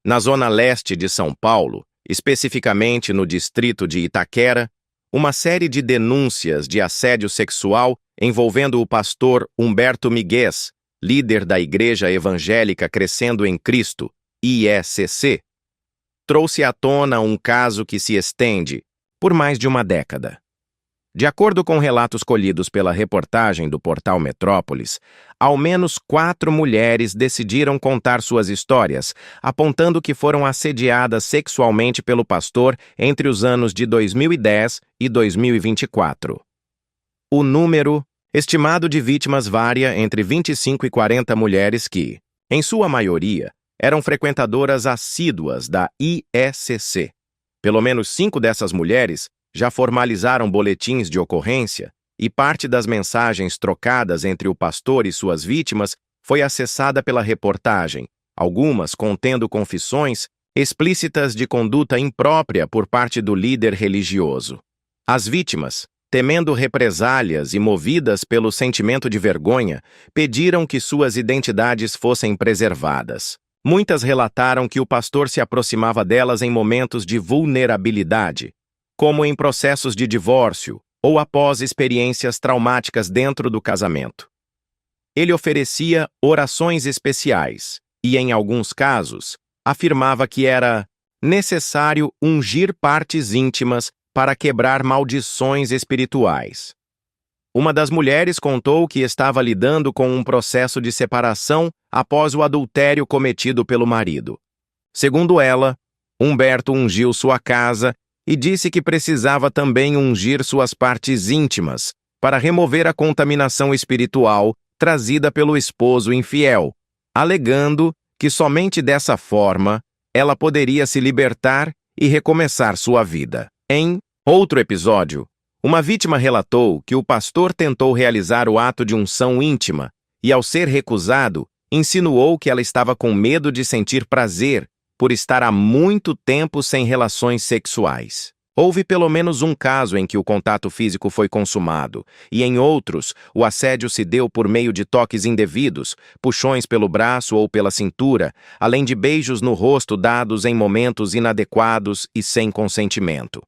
Na zona leste de São Paulo, especificamente no distrito de Itaquera, uma série de denúncias de assédio sexual envolvendo o pastor Humberto Miguez, líder da Igreja Evangélica Crescendo em Cristo, IECC, trouxe à tona um caso que se estende por mais de uma década. De acordo com relatos colhidos pela reportagem do portal Metrópolis, ao menos 4 mulheres decidiram contar suas histórias, apontando que foram assediadas sexualmente pelo pastor entre os anos de 2010 e 2024. O número estimado de vítimas varia entre 25 e 40 mulheres que, em sua maioria, eram frequentadoras assíduas da IECC. Pelo menos 5 dessas mulheres já formalizaram boletins de ocorrência e parte das mensagens trocadas entre o pastor e suas vítimas foi acessada pela reportagem, algumas contendo confissões explícitas de conduta imprópria por parte do líder religioso. As vítimas, temendo represálias e movidas pelo sentimento de vergonha, pediram que suas identidades fossem preservadas. Muitas relataram que o pastor se aproximava delas em momentos de vulnerabilidade, como em processos de divórcio ou após experiências traumáticas dentro do casamento. Ele oferecia orações especiais e, em alguns casos, afirmava que era necessário ungir partes íntimas para quebrar maldições espirituais. Uma das mulheres contou que estava lidando com um processo de separação após o adultério cometido pelo marido. Segundo ela, Humberto ungiu sua casa e disse que precisava também ungir suas partes íntimas para remover a contaminação espiritual trazida pelo esposo infiel, alegando que somente dessa forma ela poderia se libertar e recomeçar sua vida. Em outro episódio, uma vítima relatou que o pastor tentou realizar o ato de unção íntima e, ao ser recusado, insinuou que ela estava com medo de sentir prazer por estar há muito tempo sem relações sexuais. Houve pelo menos um caso em que o contato físico foi consumado, e em outros, o assédio se deu por meio de toques indevidos, puxões pelo braço ou pela cintura, além de beijos no rosto dados em momentos inadequados e sem consentimento.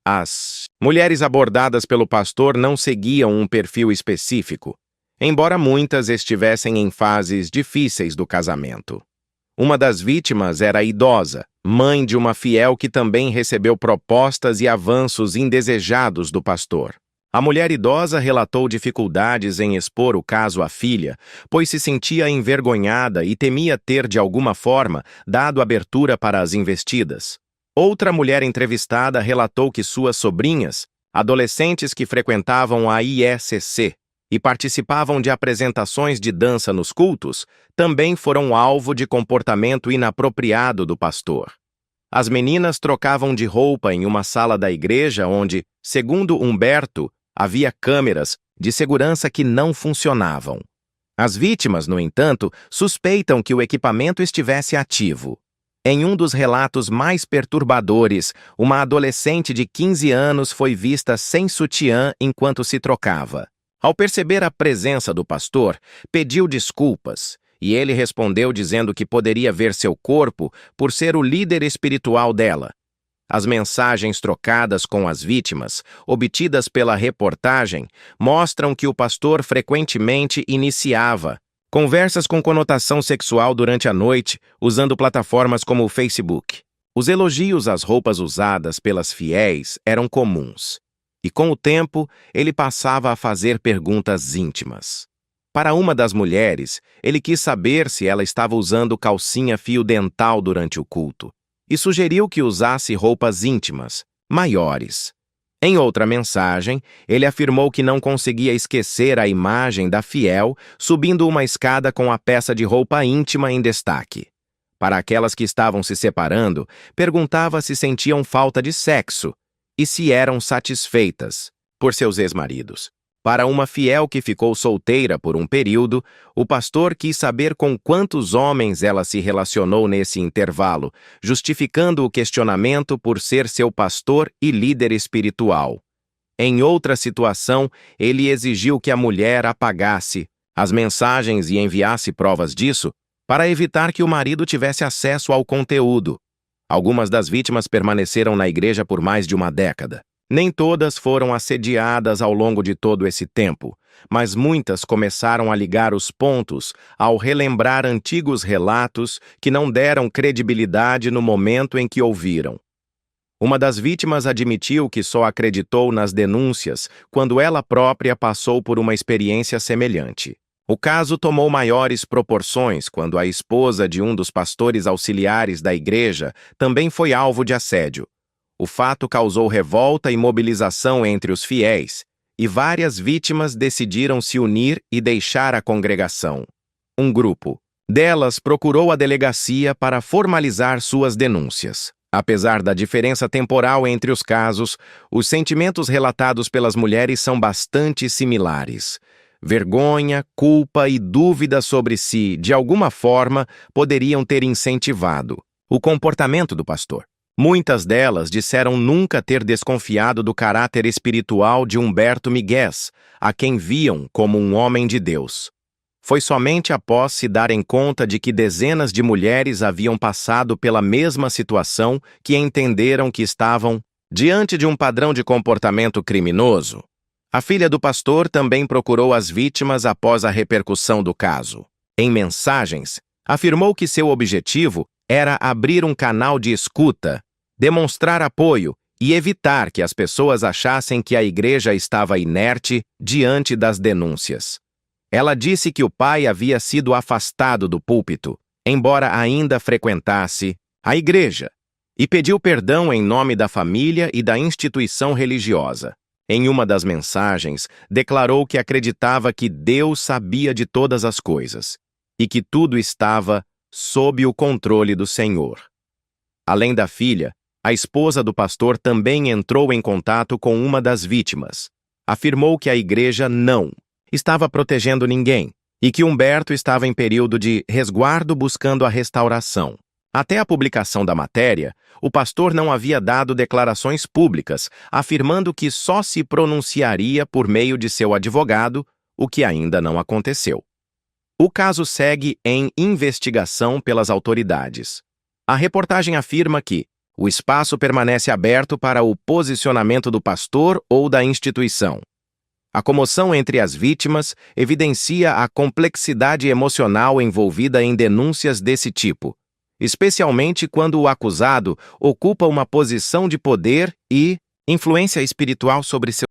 As mulheres abordadas pelo pastor não seguiam um perfil específico, embora muitas estivessem em fases difíceis do casamento. Uma das vítimas era idosa, mãe de uma fiel que também recebeu propostas e avanços indesejados do pastor. A mulher idosa relatou dificuldades em expor o caso à filha, pois se sentia envergonhada e temia ter, de alguma forma, dado abertura para as investidas. Outra mulher entrevistada relatou que suas sobrinhas, adolescentes que frequentavam a IECC, e participavam de apresentações de dança nos cultos, também foram alvo de comportamento inapropriado do pastor. As meninas trocavam de roupa em uma sala da igreja onde, segundo Humberto, havia câmeras de segurança que não funcionavam. As vítimas, no entanto, suspeitam que o equipamento estivesse ativo. Em um dos relatos mais perturbadores, uma adolescente de 15 anos foi vista sem sutiã enquanto se trocava. Ao perceber a presença do pastor, pediu desculpas, e ele respondeu dizendo que poderia ver seu corpo por ser o líder espiritual dela. As mensagens trocadas com as vítimas, obtidas pela reportagem, mostram que o pastor frequentemente iniciava conversas com conotação sexual durante a noite, usando plataformas como o Facebook. Os elogios às roupas usadas pelas fiéis eram comuns. E com o tempo, ele passava a fazer perguntas íntimas. Para uma das mulheres, ele quis saber se ela estava usando calcinha fio dental durante o culto, e sugeriu que usasse roupas íntimas, maiores. Em outra mensagem, ele afirmou que não conseguia esquecer a imagem da fiel subindo uma escada com a peça de roupa íntima em destaque. Para aquelas que estavam se separando, perguntava se sentiam falta de sexo, e se eram satisfeitas por seus ex-maridos. Para uma fiel que ficou solteira por um período, o pastor quis saber com quantos homens ela se relacionou nesse intervalo, justificando o questionamento por ser seu pastor e líder espiritual. Em outra situação, ele exigiu que a mulher apagasse as mensagens e enviasse provas disso, para evitar que o marido tivesse acesso ao conteúdo. Algumas das vítimas permaneceram na igreja por mais de uma década. Nem todas foram assediadas ao longo de todo esse tempo, mas muitas começaram a ligar os pontos ao relembrar antigos relatos que não deram credibilidade no momento em que ouviram. Uma das vítimas admitiu que só acreditou nas denúncias quando ela própria passou por uma experiência semelhante. O caso tomou maiores proporções quando a esposa de um dos pastores auxiliares da igreja também foi alvo de assédio. O fato causou revolta e mobilização entre os fiéis, e várias vítimas decidiram se unir e deixar a congregação. Um grupo delas procurou a delegacia para formalizar suas denúncias. Apesar da diferença temporal entre os casos, os sentimentos relatados pelas mulheres são bastante similares. Vergonha, culpa e dúvida sobre se, de alguma forma, poderiam ter incentivado o comportamento do pastor. Muitas delas disseram nunca ter desconfiado do caráter espiritual de Humberto Migués, a quem viam como um homem de Deus. Foi somente após se darem conta de que dezenas de mulheres haviam passado pela mesma situação que entenderam que estavam diante de um padrão de comportamento criminoso. A filha do pastor também procurou as vítimas após a repercussão do caso. Em mensagens, afirmou que seu objetivo era abrir um canal de escuta, demonstrar apoio e evitar que as pessoas achassem que a igreja estava inerte diante das denúncias. Ela disse que o pai havia sido afastado do púlpito, embora ainda frequentasse a igreja, e pediu perdão em nome da família e da instituição religiosa. Em uma das mensagens, declarou que acreditava que Deus sabia de todas as coisas e que tudo estava sob o controle do Senhor. Além da filha, a esposa do pastor também entrou em contato com uma das vítimas. Afirmou que a igreja não estava protegendo ninguém e que Humberto estava em período de resguardo buscando a restauração. Até a publicação da matéria, o pastor não havia dado declarações públicas, afirmando que só se pronunciaria por meio de seu advogado, o que ainda não aconteceu. O caso segue em investigação pelas autoridades. A reportagem afirma que o espaço permanece aberto para o posicionamento do pastor ou da instituição. A comoção entre as vítimas evidencia a complexidade emocional envolvida em denúncias desse tipo, especialmente quando o acusado ocupa uma posição de poder e influência espiritual sobre seu